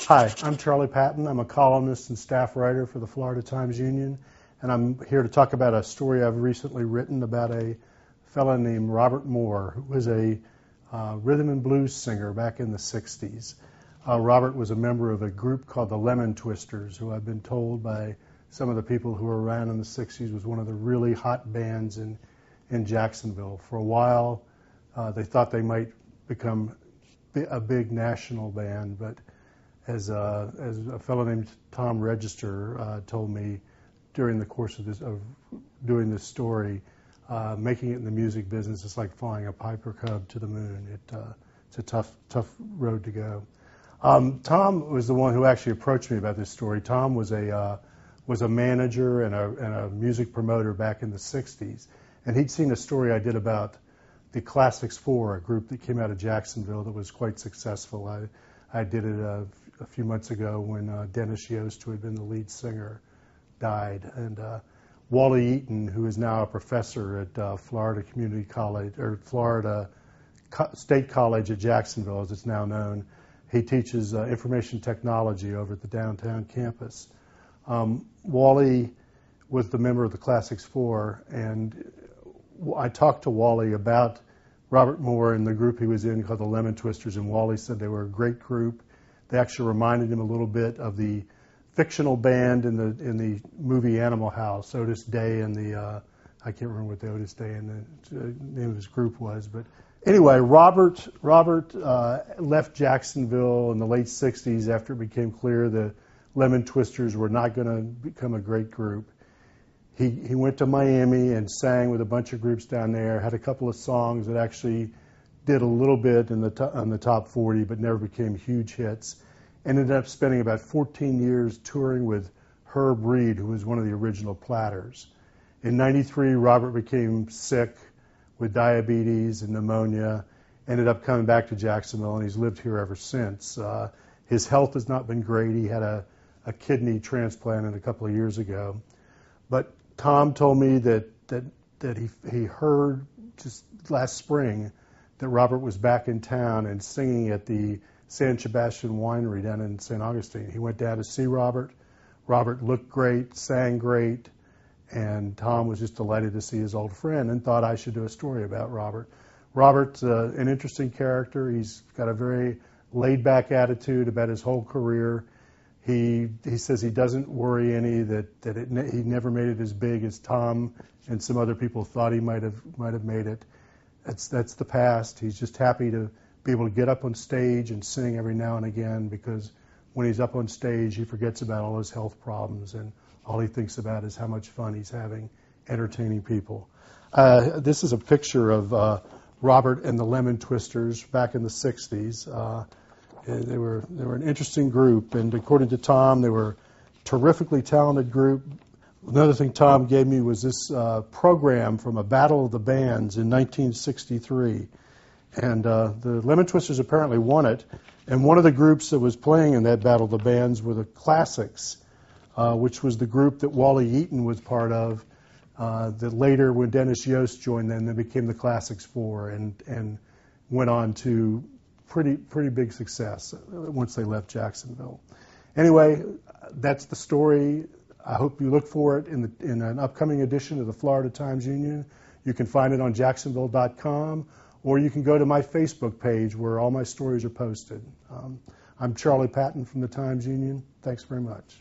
Hi, I'm Charlie Patton. I'm a columnist and staff writer for the Florida Times-Union, and I'm here to talk about a story I've recently written about a fellow named Robert Moore, who was a rhythm and blues singer back in the 60s. Robert was a member of a group called the Lemon Twisters, who I've been told by some of the people who were around in the 60s was one of the really hot bands in Jacksonville. For a while, they thought they might become a big national band, but as a fellow named Tom Register told me during the course of doing this story, making it in the music business is like flying a Piper Cub to the moon. It's a tough road to go. Tom was the one who actually approached me about this story. Tom was a manager and a music promoter back in the 60s, and he'd seen a story I did about the Classics 4, a group that came out of Jacksonville that was quite successful. I did it a few months ago when Dennis Yost, who had been the lead singer, died. And Wally Eaton, who is now a professor at Florida Community College, or Florida State College at Jacksonville, as it's now known, he teaches information technology over at the downtown campus. Wally was the member of the Classics 4, and I talked to Wally about Robert Moore and the group he was in called the Lemon Twisters, and Wally said they were a great group. They actually reminded him a little bit of the fictional band in the movie Animal House, Otis Day and the I can't remember what the Otis Day and the name of his group was, but anyway, Robert left Jacksonville in the late 60s after it became clear the Lemon Twisters were not going to become a great group. He went to Miami and sang with a bunch of groups down there, had a couple of songs that actually did a little bit on the top 40, but never became huge hits. Ended up spending about 14 years touring with Herb Reed, who was one of the original Platters. In '93, Robert became sick with diabetes and pneumonia, ended up coming back to Jacksonville, and he's lived here ever since. His health has not been great. He had a kidney transplant a couple of years ago. But Tom told me that he heard just last spring that Robert was back in town and singing at the San Sebastian Winery down in St. Augustine. He went down to see Robert. Robert looked great, sang great, and Tom was just delighted to see his old friend and thought I should do a story about Robert. Robert's an interesting character. He's got a very laid-back attitude about his whole career. He says he doesn't worry any that he never made it as big as Tom and some other people thought he might have made it. That's the past. He's just happy to be able to get up on stage and sing every now and again, because when he's up on stage, he forgets about all his health problems, and all he thinks about is how much fun he's having entertaining people. This is a picture of Robert and the Lemon Twisters back in the 60s. They were an interesting group, and according to Tom, they were a terrifically talented group. Another thing Tom gave me was this program from a Battle of the Bands in 1963. And the Lemon Twisters apparently won it. And one of the groups that was playing in that Battle of the Bands were the Classics, which was the group that Wally Eaton was part of, that later, when Dennis Yost joined them, they became the Classics 4 and went on to pretty big success once they left Jacksonville. Anyway, that's the story. I hope you look for it in an upcoming edition of the Florida Times-Union. You can find it on Jacksonville.com, or you can go to my Facebook page where all my stories are posted. I'm Charlie Patton from the Times-Union. Thanks very much.